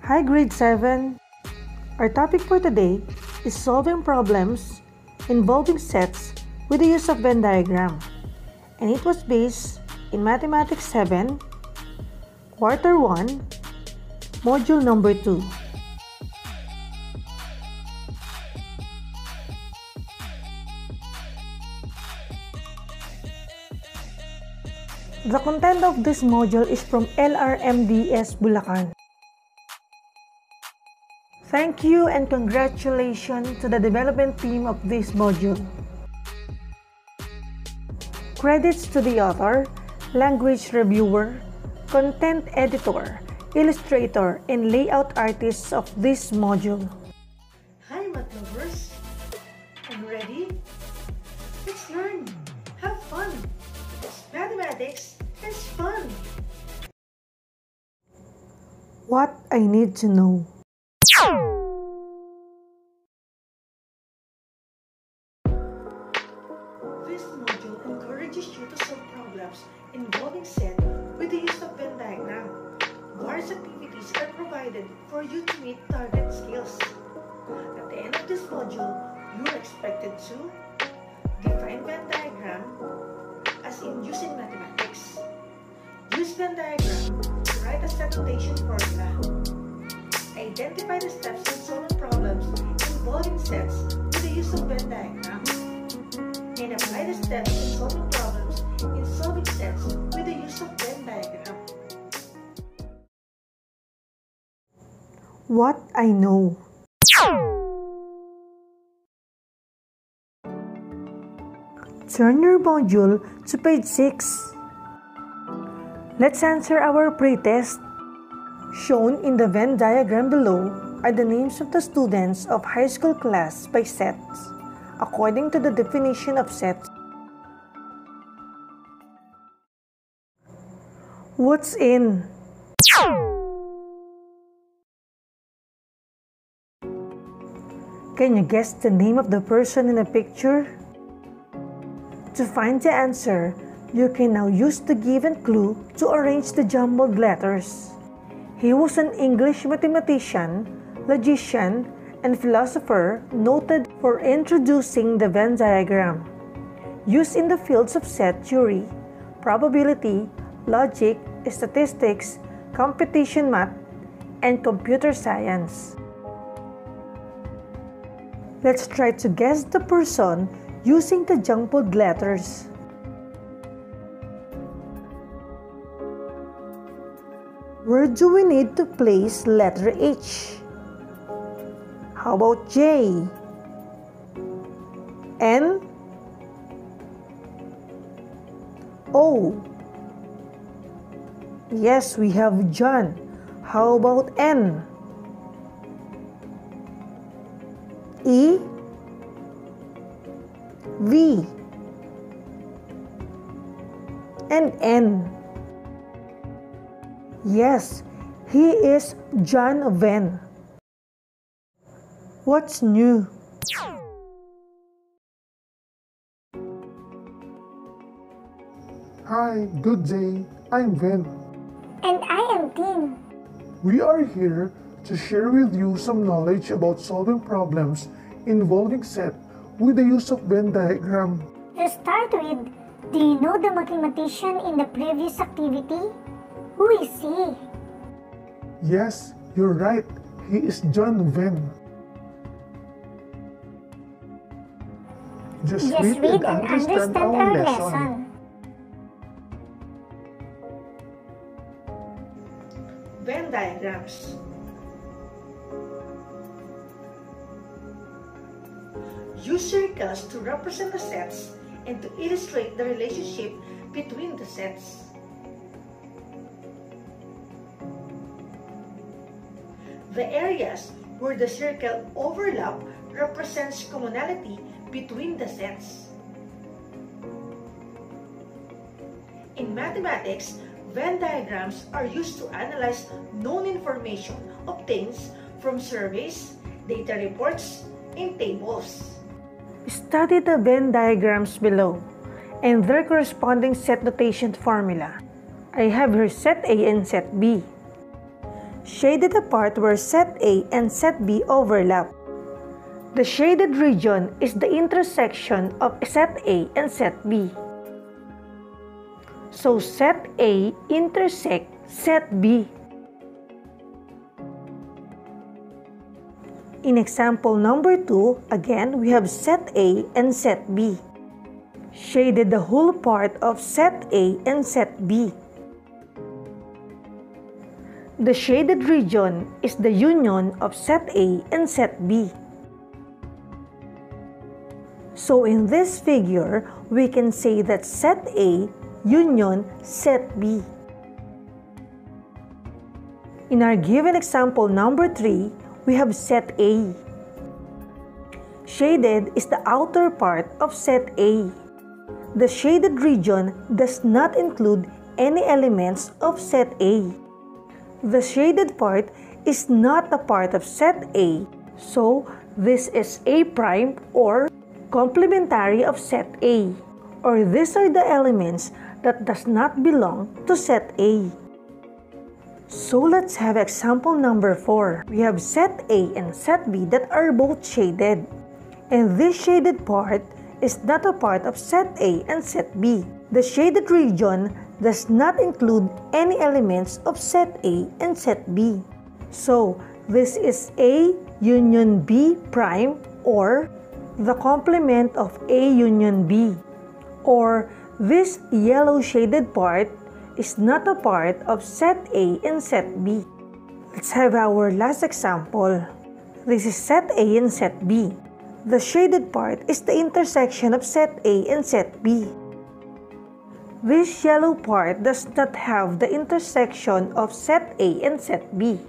Hi grade 7! Our topic for today is solving problems involving sets with the use of Venn diagram, and it was based in Mathematics 7, Quarter 1, Module number 2. The content of this module is from LRMDS Bulacan. Thank you and congratulations to the development team of this module. Credits to the author, language reviewer, content editor, illustrator, and layout artists of this module. Hi math lovers! Are you ready? Let's learn! Have fun! It's mathematics, it's fun! What I need to know. This module encourages you to solve problems involving set with the use of Venn diagram. Various activities are provided for you to meet target skills. At the end of this module, you are expected to define Venn diagram as in using mathematics. Use Venn diagram to write a set notation formula. Identify the steps in solving problems involving sets with the use of Venn diagram. And apply the steps in solving problems in solving sets with the use of Venn diagram. What I know. Turn your module to page 6. Let's answer our pre-test. Shown in the Venn diagram below are the names of the students of high school class by sets, according to the definition of sets. What's in? Can you guess the name of the person in the picture? To find the answer, you can now use the given clue to arrange the jumbled letters. He was an English mathematician, logician, and philosopher noted for introducing the Venn diagram, used in the fields of set theory, probability, logic, statistics, computation math, and computer science. Let's try to guess the person using the jumbled letters. Where do we need to place letter H? How about J? N? O? Yes, we have John. How about N? E? V? And N? Yes, he is John Venn. What's new? Hi, good day. I'm Venn. And I am Tin. We are here to share with you some knowledge about solving problems involving set with the use of Venn diagram. To start with, do you know the mathematician in the previous activity? Who is he? Yes, you're right. He is John Venn. Just read and understand our lesson. Venn diagrams. Use circles to represent the sets and to illustrate the relationship between the sets. The areas where the circle overlap represents commonality between the sets. In mathematics, Venn diagrams are used to analyze known information obtained from surveys, data reports, and tables. Study the Venn diagrams below and their corresponding set notation formula. I have here set A and set B. shaded the part where set A and set B overlap. The shaded region is the intersection of set A and set B. So set A intersects set B. In example number 2, again we have set A and set B. Shaded the whole part of set A and set B. The shaded region is the union of set A and set B. So in this figure, we can say that set A union set B. In our given example number 3, we have set A. Shaded is the outer part of set A. The shaded region does not include any elements of set A. The shaded part is not a part of set A, so this is A prime or complementary of set A, or these are the elements that does not belong to set A. So let's have example number 4. We have set A and set B that are both shaded, and this shaded part is not a part of set A and set B. The shaded region does not include any elements of set A and set B. So this is A union B prime, or the complement of A union B, or this yellow shaded part is not a part of set A and set B. Let's have our last example. This is set A and set B. The shaded part is the intersection of set A and set B. This yellow part does not have the intersection of set A and set B.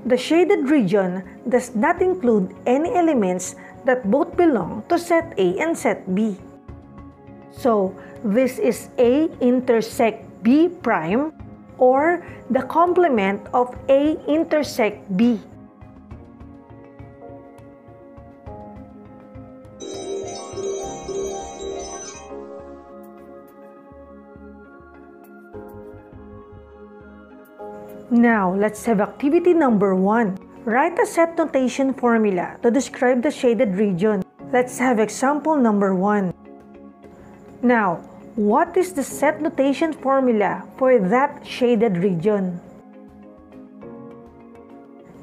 The shaded region does not include any elements that both belong to set A and set B. So this is A intersect B prime, or the complement of A intersect B. Now, let's have activity number 1. Write a set notation formula to describe the shaded region. Let's have example number 1. Now, what is the set notation formula for that shaded region?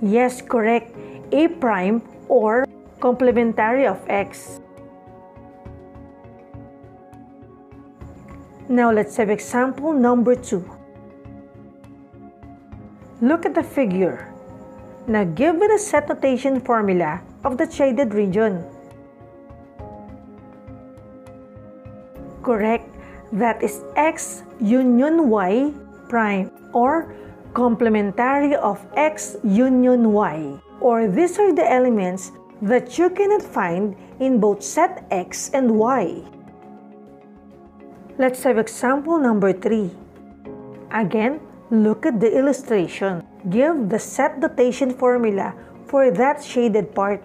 Yes, correct. A prime or complementary of X. Now, let's have example number 2. Look at the figure. Now, give me the set notation formula of the shaded region. Correct. That is X union Y prime, or complementary of X union Y, or these are the elements that you cannot find in both set X and Y. Let's have example number 3. Again, look at the illustration. Give the set notation formula for that shaded part.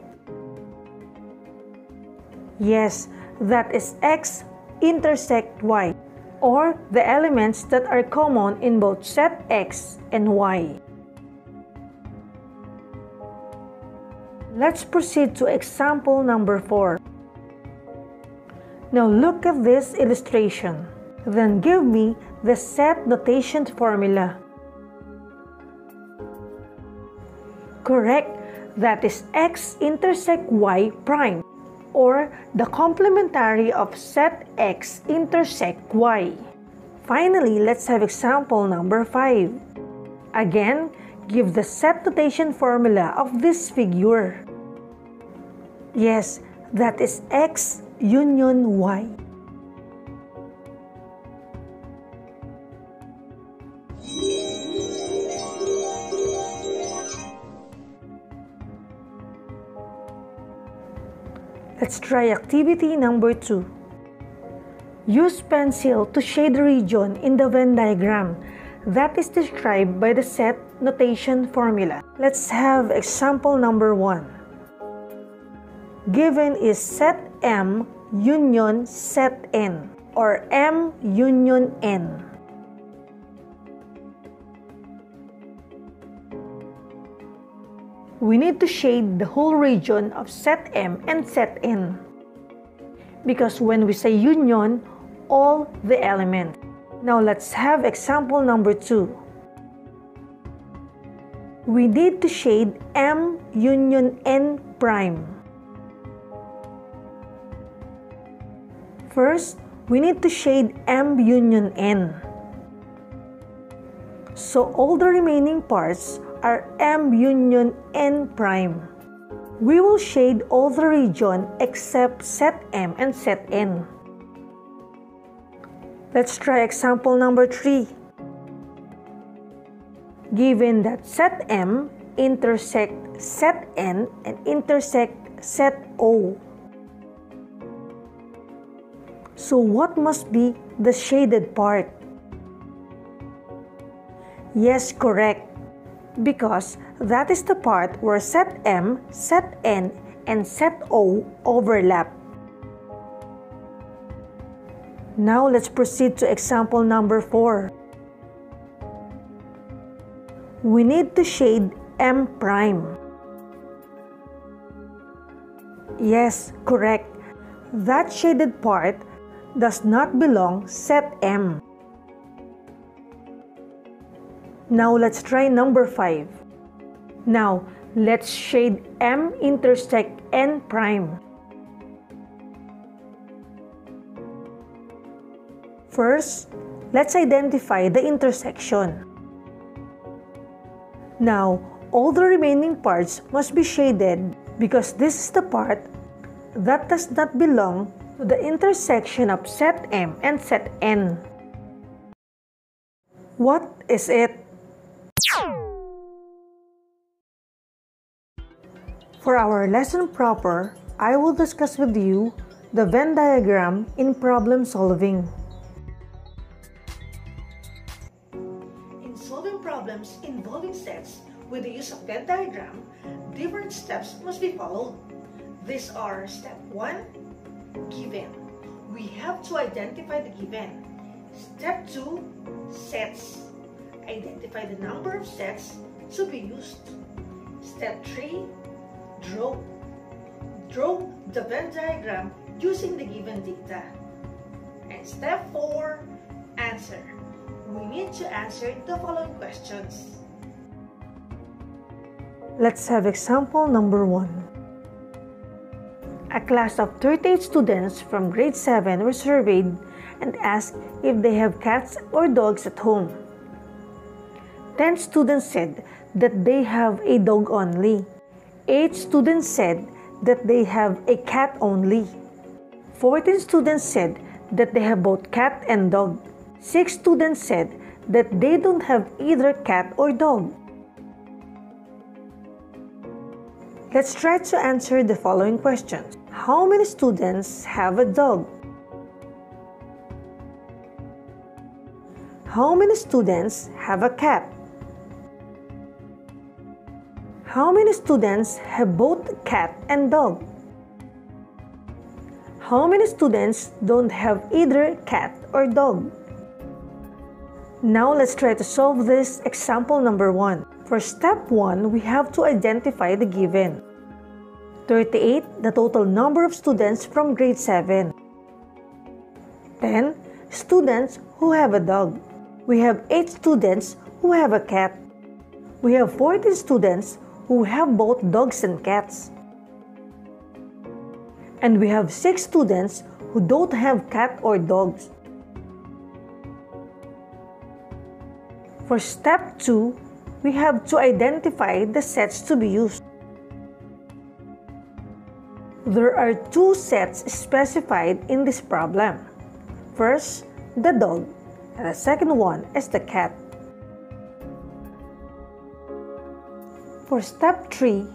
Yes, that is X intersect Y, or the elements that are common in both set X and Y. Let's proceed to example number 4. Now look at this illustration. Then give me the set notation formula. Correct, that is X intersect Y prime, or the complementary of set X intersect Y. Finally, let's have example number 5. Again, give the set notation formula of this figure. Yes, that is X union Y. Let's try activity number 2. Use pencil to shade the region in the Venn diagram that is described by the set notation formula. Let's have example number 1. Given is set M union set N, or M union N. we need to shade the whole region of set M and set N. Because when we say union, all the elements. Now let's have example number 2. We need to shade M union N prime. First, we need to shade M union N. So all the remaining parts are M union N prime. We will shade all the region except set M and set N. Let's try example number 3. Given that set M intersect set N and intersect set O. So what must be the shaded part? Yes, correct. Because that is the part where set M, set N, and set O overlap. Now let's proceed to example number 4. We need to shade M prime. Yes, correct. That shaded part does not belong set M. Now let's try number 5. Now let's shade M intersect N prime. First, let's identify the intersection. Now, all the remaining parts must be shaded because this is the part that does not belong to the intersection of set M and set N. What is it? For our lesson proper, I will discuss with you the Venn diagram in problem solving. In solving problems involving sets with the use of Venn diagram, different steps must be followed. These are step 1, given. We have to identify the given. Step 2, sets. Identify the number of sets to be used. Step 3, draw. Draw the Venn diagram using the given data. And step 4, answer. We need to answer the following questions. Let's have example number 1. A class of 38 students from grade 7 were surveyed and asked if they have cats or dogs at home. 10 students said that they have a dog only. 8 students said that they have a cat only. 14 students said that they have both cat and dog. 6 students said that they don't have either cat or dog. Let's try to answer the following questions. How many students have a dog? How many students have a cat? How many students have both cat and dog? How many students don't have either cat or dog? Now let's try to solve this example number 1. For step 1, we have to identify the given. 38, the total number of students from grade 7. 10 students who have a dog. We have 8 students who have a cat. We have 14 students who have both dogs and cats. And we have 6 students who don't have cat or dogs. For step 2, we have to identify the sets to be used. There are 2 sets specified in this problem. First, the dog, and the second one is the cat. For step 3,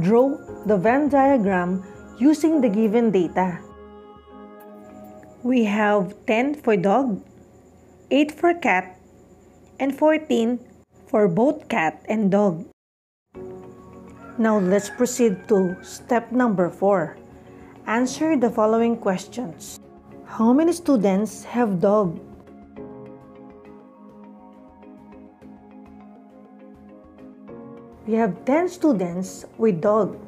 draw the Venn diagram using the given data. We have 10 for dog, 8 for cat, and 14 for both cat and dog. Now let's proceed to step number 4. Answer the following questions. How many students have dog? We have 10 students with dog.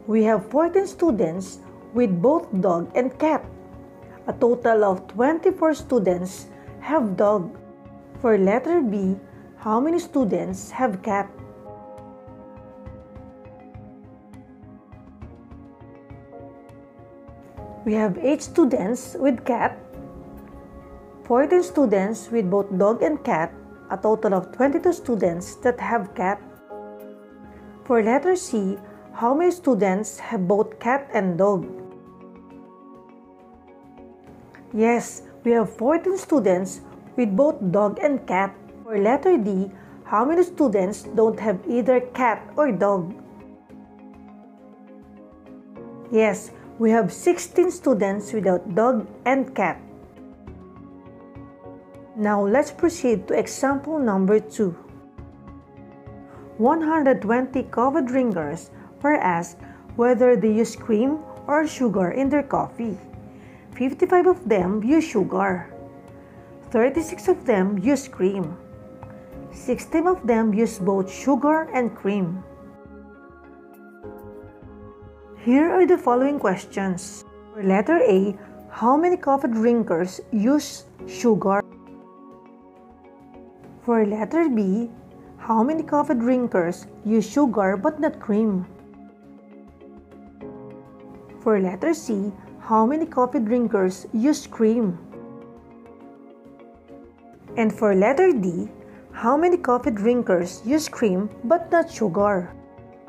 We have 14 students with both dog and cat. A total of 24 students have dog. For letter B, how many students have cat? We have 8 students with cat, 14 students with both dog and cat, a total of 22 students that have cat. For letter C, how many students have both cat and dog? Yes, we have 14 students with both dog and cat. For letter D, how many students don't have either cat or dog? Yes, we have 16 students without dog and cat. Now let's proceed to example number 2. 120 coffee drinkers were asked whether they use cream or sugar in their coffee. 55 of them use sugar. 36 of them use cream. 16 of them use both sugar and cream. Here are the following questions. For letter A, how many coffee drinkers use sugar? For letter B, how many coffee drinkers use sugar but not cream? For letter C, how many coffee drinkers use cream? And for letter D, how many coffee drinkers use cream but not sugar?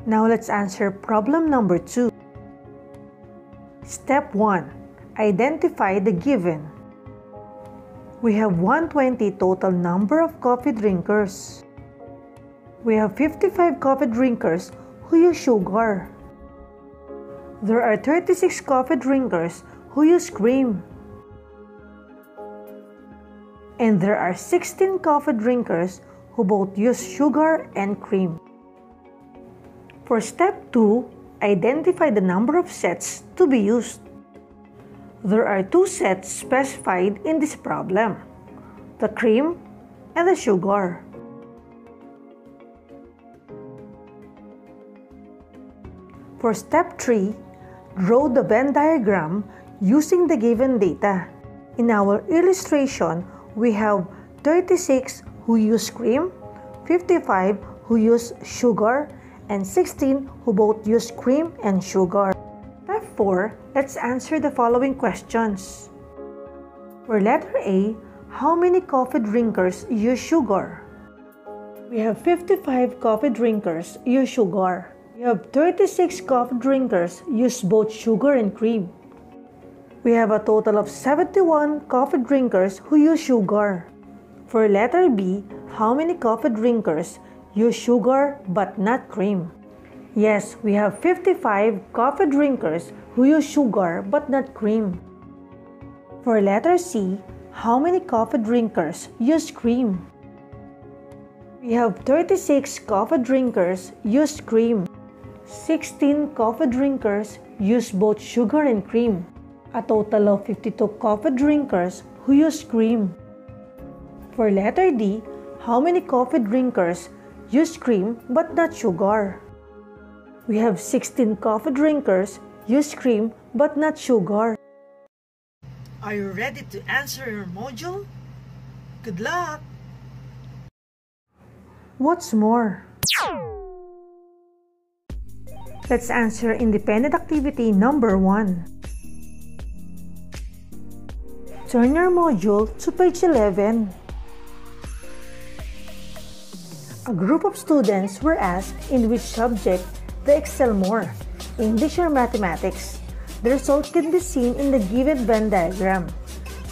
Now let's answer problem number 2. Step 1. Identify the given. We have 120 total number of coffee drinkers. We have 55 coffee drinkers who use sugar. There are 36 coffee drinkers who use cream. And there are 16 coffee drinkers who both use sugar and cream. For step 2, identify the number of sets to be used. There are 2 sets specified in this problem, the cream and the sugar. For step 3, draw the Venn diagram using the given data. In our illustration, we have 36 who use cream, 55 who use sugar, and 16 who both use cream and sugar. Step 4, let's answer the following questions. For letter A, how many coffee drinkers use sugar? We have 55 coffee drinkers use sugar. We have 36 coffee drinkers use both sugar and cream. We have a total of 71 coffee drinkers who use sugar. For letter B, how many coffee drinkers use sugar but not cream? Yes, we have 55 coffee drinkers who use sugar but not cream. For letter C, how many coffee drinkers use cream? We have 36 coffee drinkers use cream. 16 coffee drinkers use both sugar and cream. A total of 52 coffee drinkers who use cream. For letter D, how many coffee drinkers use cream but not sugar? We have 16 coffee drinkers use cream but not sugar. Are you ready to answer your module? Good luck! What's more? Let's answer independent activity number 1. Turn your module to page 11. A group of students were asked in which subject they excel more, English or mathematics. The result can be seen in the given Venn diagram.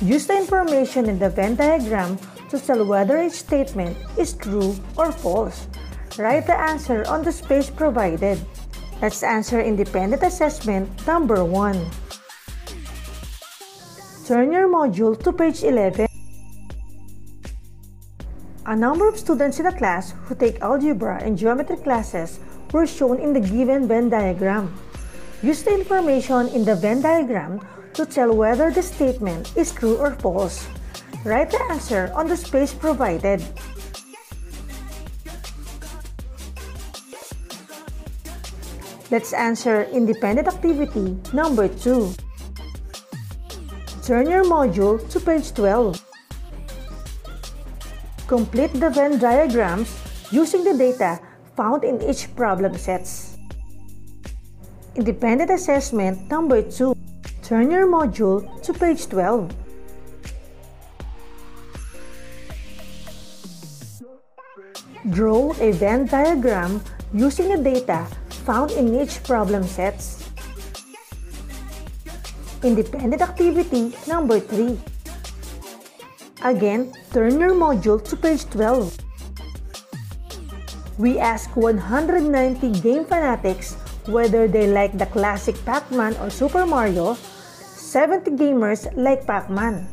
Use the information in the Venn diagram to tell whether each statement is true or false. Write the answer on the space provided. Let's answer independent assessment number 1. Turn your module to page 11. A number of students in a class who take algebra and geometry classes were shown in the given Venn diagram. Use the information in the Venn diagram to tell whether the statement is true or false. Write the answer on the space provided. Let's answer independent activity number 2. Turn your module to page 12. Complete the Venn diagrams using the data found in each problem sets. Independent assessment number 2. Turn your module to page 12. Draw a Venn diagram using the data found in each problem sets. Independent activity number 3. Again, turn your module to page 12. We ask 190 game fanatics whether they like the classic Pac-Man or Super Mario. 70 gamers like Pac-Man.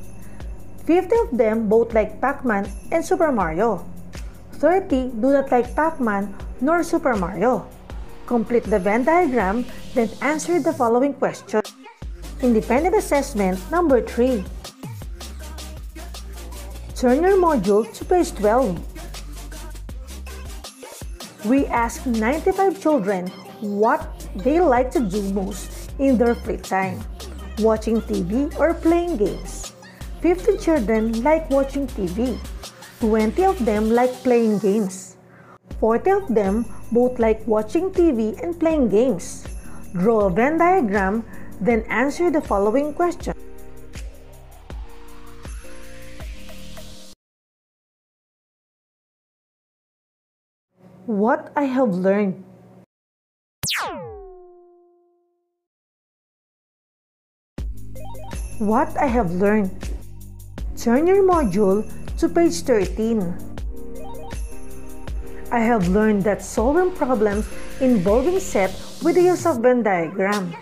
50 of them both like Pac-Man and Super Mario. 30 do not like Pac-Man nor Super Mario. Complete the Venn diagram, then answer the following question. Independent assessment number 3. Turn your module to page 12. We asked 95 children what they like to do most in their free time, watching TV or playing games. 50 children like watching TV. 20 of them like playing games. 40 of them both like watching TV and playing games. Draw a Venn diagram, then answer the following question. What I have learned. What I have learned. Turn your module to page 13. I have learned that solving problems involving set with the use of Venn diagram.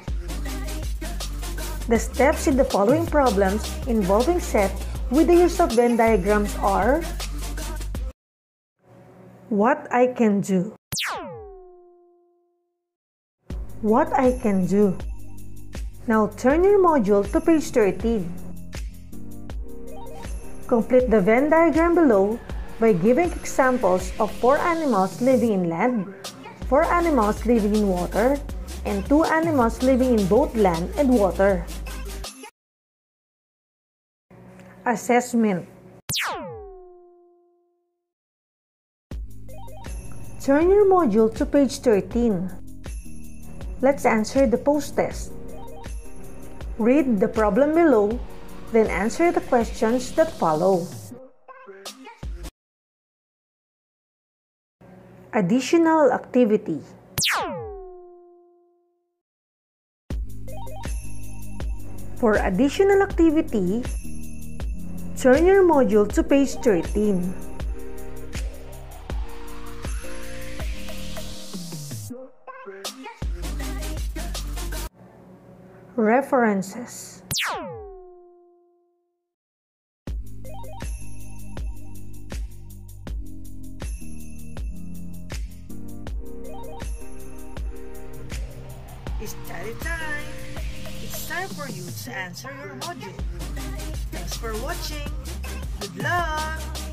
The steps in the following problems involving set with the use of Venn diagrams are: what I can do. What I can do. Now turn your module to page 13. Complete the Venn diagram below by giving examples of 4 animals living in land, 4 animals living in water, and 2 animals living in both land and water. Assessment. Turn your module to page 13. Let's answer the post-test. Read the problem below, then answer the questions that follow. Additional activity. For additional activity, turn your module to page 13. References. Study time! It's time for you to answer your module. Thanks for watching. Good luck!